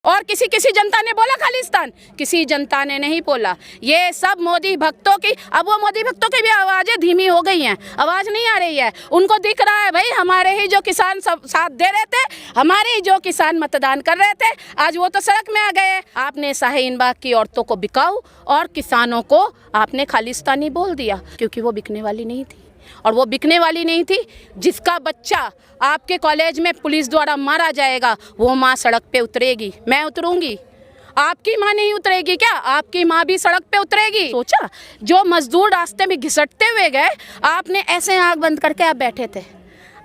और किसी जनता ने बोला खालिस्तान? किसी जनता ने नहीं बोला। ये सब मोदी भक्तों की, अब वो मोदी भक्तों की भी आवाज़ें धीमी हो गई हैं, आवाज़ नहीं आ रही है। उनको दिख रहा है भाई हमारे ही जो किसान सब साथ दे रहे थे, हमारे ही जो किसान मतदान कर रहे थे, आज वो तो सड़क में आ गए। आपने शाहीन बाग की औरतों को बिकाऊ और किसानों को आपने खालिस्तानी बोल दिया, क्योंकि वो बिकने वाली नहीं थी। और वो बिकने वाली नहीं थी। जिसका बच्चा आपके कॉलेज में पुलिस द्वारा मारा जाएगा, वो माँ सड़क पे उतरेगी। मैं उतरूंगी, आपकी माँ नहीं उतरेगी क्या? आपकी माँ भी सड़क पे उतरेगी। सोचा, जो मजदूर रास्ते में घिसटते हुए गए, आपने ऐसे आंख बंद करके आप बैठे थे।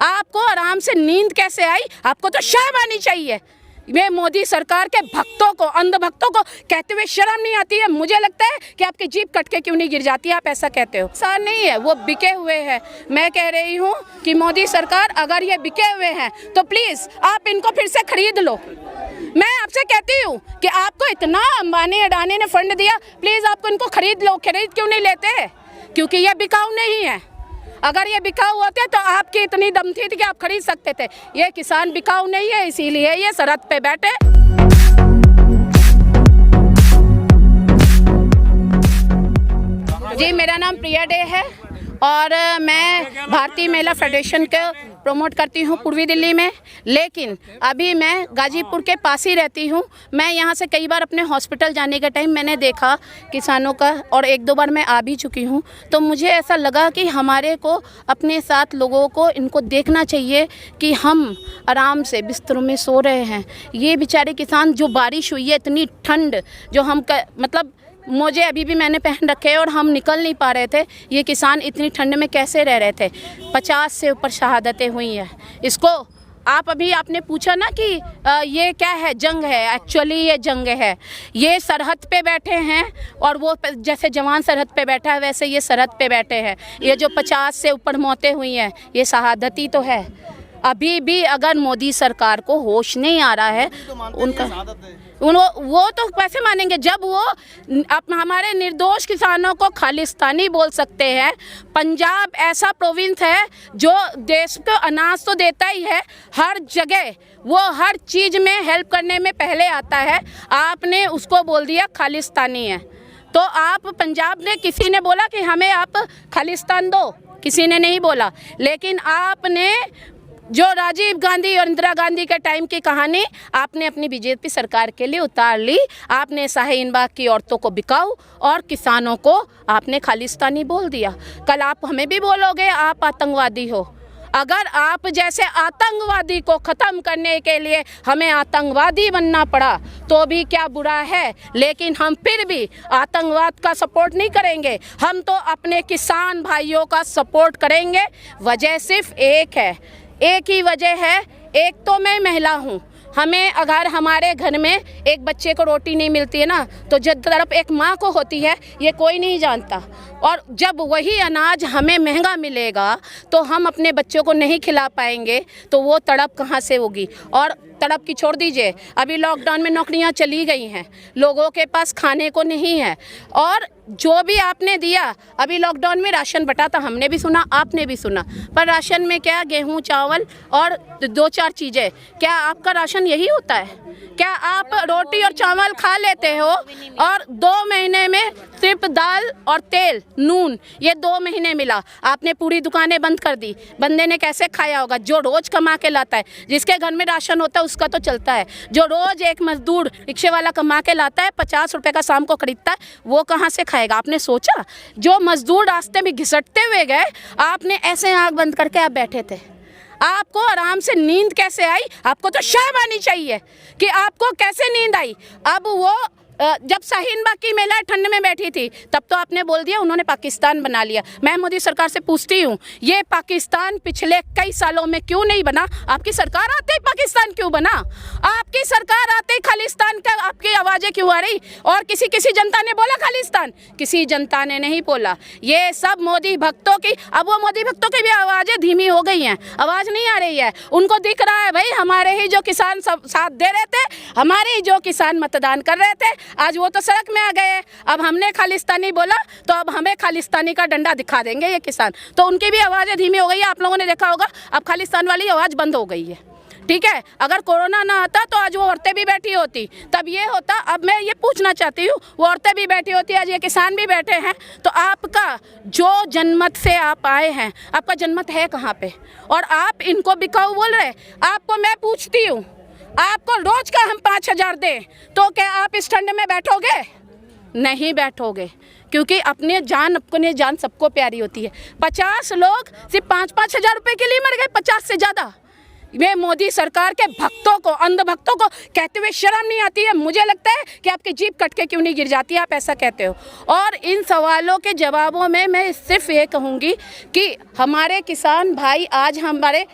आपको आराम से नींद कैसे आई? आपको तो शर्म आनी चाहिए। मैं मोदी सरकार के भक्तों को, अंध भक्तों को कहते हुए शर्म नहीं आती है। मुझे लगता है कि आपकी जीभ कट के क्यों नहीं गिर जाती है, आप ऐसा कहते हो। ऐसा नहीं है, वो बिके हुए हैं। मैं कह रही हूँ कि मोदी सरकार अगर ये बिके हुए हैं तो प्लीज़ आप इनको फिर से खरीद लो। मैं आपसे कहती हूँ कि आपको इतना अंबानी अडानी ने फंड दिया, प्लीज़ आपको इनको खरीद लो। खरीद क्यों नहीं लेते? क्योंकि ये बिकाऊ नहीं है। अगर ये बिकाऊ होते तो आपकी इतनी दम थी कि आप खरीद सकते थे। ये किसान बिकाऊ नहीं है, इसीलिए ये सरहद पे बैठे। जी, मेरा नाम प्रिया डे है और मैं भारतीय महिला फेडरेशन को प्रमोट करती हूँ पूर्वी दिल्ली में। लेकिन अभी मैं गाजीपुर के पास ही रहती हूँ। मैं यहाँ से कई बार अपने हॉस्पिटल जाने के टाइम मैंने देखा किसानों का, और एक दो बार मैं आ भी चुकी हूँ। तो मुझे ऐसा लगा कि हमारे को अपने साथ लोगों को इनको देखना चाहिए कि हम आराम से बिस्तरों में सो रहे हैं। ये बेचारे किसान, जो बारिश हुई है, इतनी ठंड, जो हम मतलब मुझे अभी भी मैंने पहन रखे हैं और हम निकल नहीं पा रहे थे। ये किसान इतनी ठंड में कैसे रह रहे थे? 50 से ऊपर शहादतें हुई हैं। इसको आप अभी आपने पूछा ना कि ये क्या है? जंग है। एक्चुअली ये जंग है। ये सरहद पे बैठे हैं और वो जैसे जवान सरहद पे बैठा है, वैसे ये सरहद पे बैठे हैं। ये जो 50 से ऊपर मौतें हुई हैं, ये शहादती तो है। अभी भी अगर मोदी सरकार को होश नहीं आ रहा है, उनका वो तो कैसे मानेंगे जब वो हमारे निर्दोष किसानों को खालिस्तानी बोल सकते हैं। पंजाब ऐसा प्रोविंस है जो देश को अनाज तो देता ही है, हर जगह वो हर चीज़ में हेल्प करने में पहले आता है। आपने उसको बोल दिया खालिस्तानी है। तो आप पंजाब ने, किसी ने बोला कि हमें आप खालिस्तान दो? किसी ने नहीं बोला। लेकिन आपने जो राजीव गांधी और इंदिरा गांधी के टाइम की कहानी आपने अपनी बीजेपी सरकार के लिए उतार ली। आपने शाहीन बाग की औरतों को बिकाऊ और किसानों को आपने खालिस्तानी बोल दिया। कल आप हमें भी बोलोगे आप आतंकवादी हो। अगर आप जैसे आतंकवादी को ख़त्म करने के लिए हमें आतंकवादी बनना पड़ा तो भी क्या बुरा है। लेकिन हम फिर भी आतंकवाद का सपोर्ट नहीं करेंगे। हम तो अपने किसान भाइयों का सपोर्ट करेंगे। वजह सिर्फ एक है, एक ही वजह है। एक तो मैं महिला हूँ। हमें अगर हमारे घर में एक बच्चे को रोटी नहीं मिलती है ना, तो जिस तरफ एक माँ को होती है, ये कोई नहीं जानता। और जब वही अनाज हमें महंगा मिलेगा तो हम अपने बच्चों को नहीं खिला पाएंगे, तो वो तड़प कहाँ से होगी? और तड़प की छोड़ दीजिए, अभी लॉकडाउन में नौकरियां चली गई हैं, लोगों के पास खाने को नहीं है। और जो भी आपने दिया, अभी लॉकडाउन में राशन बटा था, हमने भी सुना, आपने भी सुना, पर राशन में क्या गेहूं, चावल और 2-4 चीज़ें। क्या आपका राशन यही होता है? क्या आप रोटी और चावल खा लेते हो और 2 महीने में सिर्फ दाल और तेल, नून, ये 2 महीने मिला? आपने पूरी दुकानें बंद कर दी। बंदे ने कैसे खाया होगा? जो रोज़ कमा के लाता है, जिसके घर में राशन होता है उसका तो चलता है। जो रोज़ एक मजदूर रिक्शे वाला कमा के लाता है, 50 रुपये का शाम को खरीदता है, वो कहाँ से खाएगा? आपने सोचा? जो मजदूर रास्ते में घिसटते हुए गए, आपने ऐसे आंख बंद करके आप बैठे थे। आपको आराम से नींद कैसे आई? आपको तो शर्म आनी चाहिए कि आपको कैसे नींद आई। अब वो जब शाहीन बाग की महिला ठंड में बैठी थी, तब तो आपने बोल दिया उन्होंने पाकिस्तान बना लिया। मैं मोदी सरकार से पूछती हूँ, ये पाकिस्तान पिछले कई सालों में क्यों नहीं बना? आपकी सरकार आते ही पाकिस्तान क्यों बना? आपकी सरकार आते ही खालिस्तान का आपकी आवाज़ें क्यों आ रही? और किसी जनता ने बोला खालिस्तान? किसी जनता ने नहीं बोला। ये सब मोदी भक्तों की, अब वो मोदी भक्तों की भी आवाज़ें धीमी हो गई हैं, आवाज़ नहीं आ रही है। उनको दिख रहा है भाई हमारे ही जो किसान सब साथ दे रहे थे, हमारे ही जो किसान मतदान कर रहे थे, आज वो तो सड़क में आ गए। अब हमने खालिस्तानी बोला तो अब हमें खालिस्तानी का डंडा दिखा देंगे ये किसान। तो उनकी भी आवाज़ें धीमी हो गई है। आप लोगों ने देखा होगा, अब खालिस्तान वाली आवाज़ बंद हो गई है। ठीक है, अगर कोरोना ना आता तो आज वो औरतें भी बैठी होती, तब ये होता। अब मैं ये पूछना चाहती हूँ, वो औरतें भी बैठी होती, आज ये किसान भी बैठे हैं, तो आपका जो जनमत से आप आए हैं, आपका जनमत है कहाँ पे? और आप इनको बिकाऊ बोल रहे। आपको मैं पूछती हूँ, आपको रोज का हम 5,000 दें तो क्या आप इस ठंड में बैठोगे? नहीं बैठोगे, क्योंकि अपने जान सबको प्यारी होती है। 50 लोग सिर्फ 5-5 हज़ार रुपये के लिए मर गए, 50 से ज़्यादा। ये मोदी सरकार के भक्तों को, अंध भक्तों को कहते हुए शर्म नहीं आती है? मुझे लगता है कि आपकी जीभ कट के क्यों नहीं गिर जाती है, आप ऐसा कहते हो। और इन सवालों के जवाबों में मैं सिर्फ ये कहूँगी कि हमारे किसान भाई आज हमारे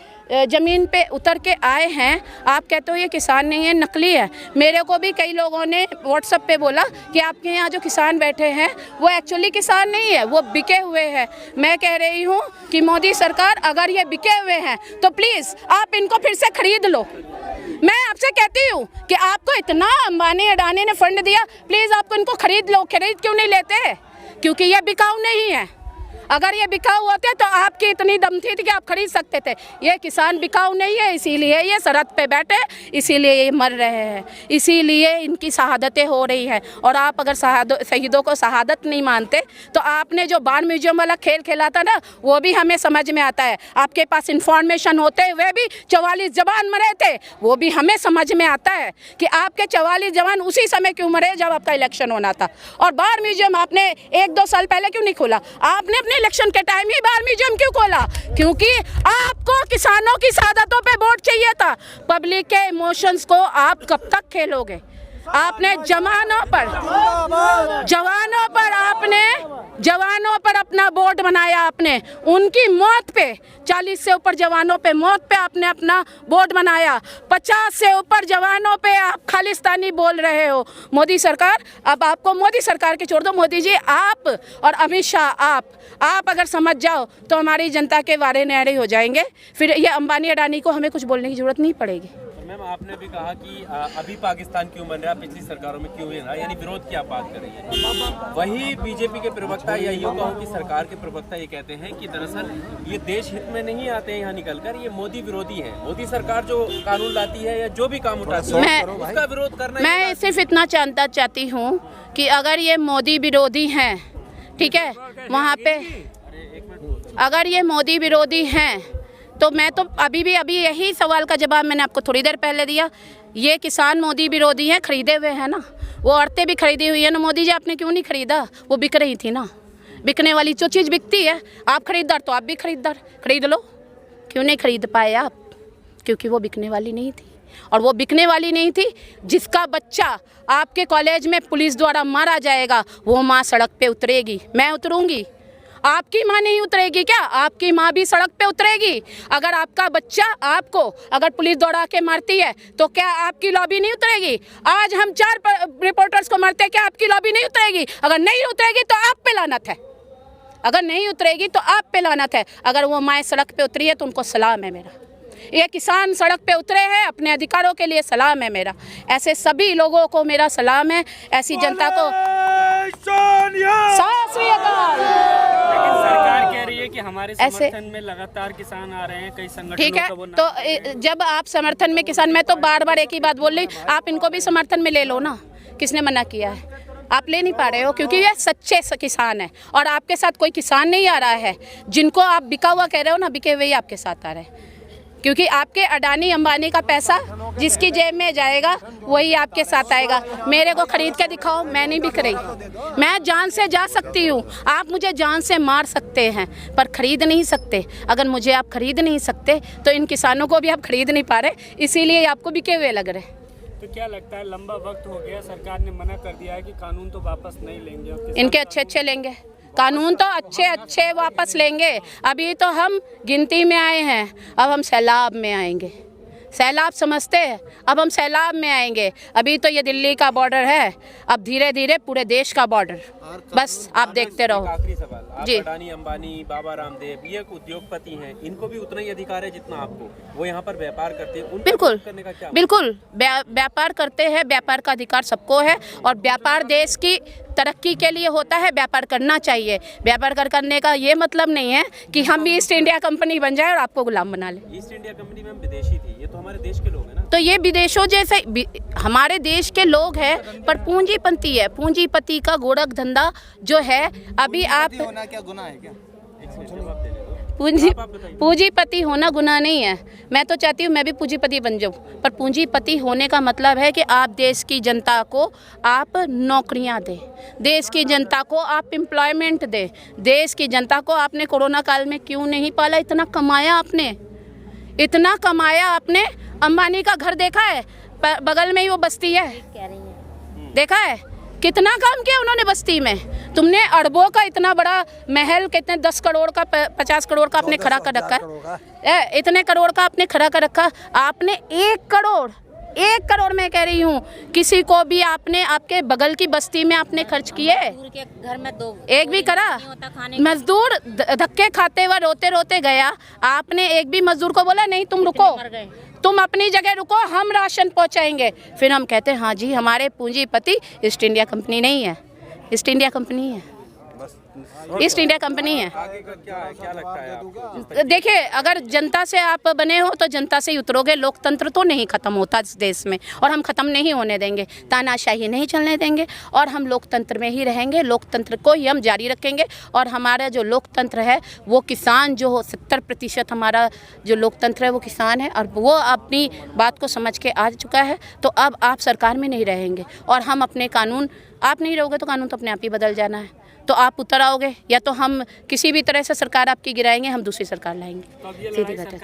ज़मीन पे उतर के आए हैं। आप कहते हो ये किसान नहीं है, नकली है। मेरे को भी कई लोगों ने व्हाट्सएप पे बोला कि आपके यहाँ जो किसान बैठे हैं वो एक्चुअली किसान नहीं है, वो बिके हुए हैं। मैं कह रही हूँ कि मोदी सरकार अगर ये बिके हुए हैं तो प्लीज़ आप इनको फिर से खरीद लो। मैं आपसे कहती हूँ कि आपको इतना अंबानी अडानी ने फंड दिया, प्लीज़ आपको इनको खरीद लो। खरीद क्यों नहीं लेते? क्योंकि ये बिकाऊ नहीं है। अगर ये बिकाऊ होते तो आपकी इतनी दम थी कि आप खरीद सकते थे। ये किसान बिकाऊ नहीं है, इसीलिए ये सरहद पे बैठे, इसीलिए ये मर रहे हैं, इसीलिए इनकी शहादतें हो रही हैं। और आप अगर शहीदों को शहादत नहीं मानते तो आपने जो बार म्यूजियम वाला खेल खेला था ना, वो भी हमें समझ में आता है। आपके पास इंफॉर्मेशन होते हुए भी 44 जवान मरे थे, वो भी हमें समझ में आता है कि आपके 44 जवान उसी समय क्यों मरे जब आपका इलेक्शन होना था। और बार म्यूजियम आपने 1-2 साल पहले क्यों नहीं खोला? आपने अपने इलेक्शन के टाइम ही बार म्यूजियम क्यों खोला? क्योंकि आपको किसानों की शहादतों पे वोट चाहिए था। पब्लिक के इमोशंस को आप कब तक खेलोगे? आपने जवानों पर अपना वोट बनाया। आपने उनकी मौत पे, 40 से ऊपर जवानों पे मौत पे आपने अपना वोट बनाया। 50 से ऊपर जवानों पे आप खालिस्तानी बोल रहे हो। मोदी सरकार, अब आपको मोदी सरकार के छोड़ दो। मोदी जी आप और अमित शाह आप अगर समझ जाओ तो हमारी जनता के वारे न्यारे हो जाएंगे। फिर ये अंबानी अडानी को हमें कुछ बोलने की जरूरत नहीं पड़ेगी। मैम, आपने भी कहा कि अभी पाकिस्तान क्यों बन रहा है, पिछली सरकारों में क्यों है, यानी विरोध की आप बात कर रही है। वही बीजेपी के प्रवक्ता या यूँ कहूँ कि सरकार के प्रवक्ता ये कहते हैं कि दरअसल ये देश हित में नहीं आते हैं यहाँ निकलकर, ये मोदी विरोधी है। मोदी सरकार जो कानून लाती है या जो भी काम उठाती है उसका विरोध करना। मैं सिर्फ इतना जानना चाहती हूँ कि अगर ये मोदी विरोधी हैं, ठीक है, वहाँ पे अगर ये मोदी विरोधी हैं तो मैं तो अभी यही सवाल का जवाब मैंने आपको थोड़ी देर पहले दिया। ये किसान मोदी विरोधी हैं, खरीदे हुए हैं ना, वो औरतें भी खरीदी हुई है ना। मोदी जी आपने क्यों नहीं खरीदा? वो बिक रही थी ना। बिकने वाली जो चीज़ बिकती है, आप खरीदार तो आप भी खरीदार, खरीद लो। क्यों नहीं खरीद पाए आप? क्योंकि वो बिकने वाली नहीं थी। और वो बिकने वाली नहीं थी। जिसका बच्चा आपके कॉलेज में पुलिस द्वारा मारा जाएगा, वो माँ सड़क पे उतरेगी। मैं उतरूंगी, आपकी माँ नहीं उतरेगी क्या? आपकी माँ भी सड़क पे उतरेगी। अगर आपका बच्चा आपको अगर पुलिस दौड़ा के मारती है तो क्या आपकी लॉबी नहीं उतरेगी? आज हम 4 रिपोर्टर्स को मारते हैं, क्या आपकी लॉबी नहीं उतरेगी? अगर नहीं उतरेगी तो आप पे लानत है। अगर नहीं उतरेगी तो आप पे लानत है। अगर वो माँ सड़क पे उतरी है तो उनको सलाम है मेरा। ये किसान सड़क पे उतरे हैं, अपने अधिकारों के लिए सलाम है मेरा। ऐसे सभी लोगों को मेरा सलाम है, ऐसी जनता को। लेकिन सरकार कह रही है कि हमारे समर्थन में लगातार किसान आ रहे हैं, कई संगठनों ठीक है, तो जब आप समर्थन में किसान, मैं तो बार एक ही बात बोल रही, आप इनको भी समर्थन में ले लो ना। किसने मना किया है? आप ले नहीं पा रहे हो क्योंकि ये सच्चे किसान है और आपके साथ कोई किसान नहीं आ रहा है। जिनको आप बिका हुआ कह रहे हो ना, बिके हुए ही आपके साथ आ रहे हैं। क्योंकि आपके अडानी अंबानी का पैसा जिसकी जेब में जाएगा वही आपके साथ आएगा। मेरे को खरीद के दिखाओ, मैं नहीं बिक रही। मैं जान से जा सकती हूँ, आप मुझे जान से मार सकते हैं पर खरीद नहीं सकते। अगर मुझे आप खरीद नहीं सकते तो इन किसानों को भी आप खरीद नहीं पा रहे, इसीलिए आपको बिके हुए लग रहे। तो क्या लगता है, लंबा वक्त हो गया, सरकार ने मना कर दिया है कि कानून तो वापस नहीं लेंगे, इनके अच्छे लेंगे कानून, तो अच्छे वापस लेंगे। अभी तो हम गिनती में आए हैं, अब हम सैलाब में आएंगे। सैलाब समझते हैं, अब हम सैलाब में आएंगे। अभी तो ये दिल्ली का बॉर्डर है, अब धीरे धीरे पूरे देश का बॉर्डर। बस आप देखते रहो। आखिरी सवाल, आप जी। अडानी अंबानी, बाबा रामदेव, ये उद्योगपति हैं, इनको भी उतना ही अधिकार है जितना आपको। वो यहाँ पर व्यापार करते हैं, बिल्कुल करने का क्या? बिल्कुल व्यापार करते हैं, व्यापार का अधिकार सबको है। और व्यापार देश की तरक्की के लिए होता है, व्यापार करना चाहिए। व्यापार करने का ये मतलब नहीं है कि हम भी ईस्ट इंडिया कंपनी बन जाए और आपको गुलाम बना लें। ईस्ट इंडिया कंपनी में हम विदेशी थी, ये तो हमारे देश के लोग हैं ना। तो ये विदेशों जैसे हमारे देश के लोग हैं, पर पूंजीपति है, पूंजीपति का गोरख धंधा जो है। अभी आप होना क्या गुनाह है क्या? पूंजीपति होना गुनाह नहीं है। मैं तो चाहती हूँ मैं भी पूंजीपति बन जाऊँ, पर पूंजीपति होने का मतलब है कि आप देश की जनता को आप नौकरियाँ दें, देश की जनता को आप एम्प्लॉयमेंट दें। देश की जनता को आपने कोरोना काल में क्यों नहीं पाला? इतना कमाया आपने, इतना कमाया आपने। अंबानी का घर देखा है? बगल में ही वो बस्ती है, देखा है? कितना काम किया उन्होंने बस्ती में। तुमने अरबों का इतना बड़ा महल, कितने 10 करोड़ का 50 करोड़ का आपने खड़ा कर रखा है, इतने करोड़ का आपने खड़ा कर रखा। आपने 1 करोड़ मैं कह रही हूँ, किसी को भी आपने आपके बगल की बस्ती में आपने खर्च किए? घर में 2 एक भी करा? मजदूर धक्के खाते हुए रोते रोते गया, आपने एक भी मजदूर को बोला नहीं तुम रुको, तुम अपनी जगह रुको, हम राशन पहुंचाएंगे? फिर हम कहते हैं हाँ जी हमारे पूंजीपति ईस्ट इंडिया कंपनी नहीं है, ईस्ट इंडिया कंपनी है, ईस्ट इंडिया कंपनी है। आगे का क्या लगता है आपको? देखिए, अगर जनता से आप बने हो तो जनता से ही उतरोगे। लोकतंत्र तो नहीं ख़त्म होता इस देश में, और हम ख़त्म नहीं होने देंगे। तानाशाही नहीं चलने देंगे, और हम लोकतंत्र में ही रहेंगे। लोकतंत्र को ही हम जारी रखेंगे। और हमारा जो लोकतंत्र है वो किसान जो 70% हमारा जो लोकतंत्र है वो किसान है, और वो अपनी बात को समझ के आ चुका है। तो अब आप सरकार में नहीं रहेंगे, और हम अपने कानून, आप नहीं रहोगे तो कानून तो अपने आप ही बदल जाना है। तो आप उतर आओगे, या तो हम किसी भी तरह से सरकार आपकी गिराएंगे, हम दूसरी सरकार लाएंगे। सीधी बात है।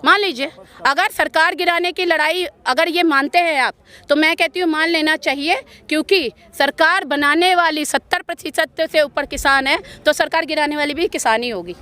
मान लीजिए अगर सरकार गिराने की लड़ाई अगर ये मानते हैं आप, तो मैं कहती हूँ मान लेना चाहिए, क्योंकि सरकार बनाने वाली 70% से ऊपर किसान है, तो सरकार गिराने वाली भी किसान ही होगी।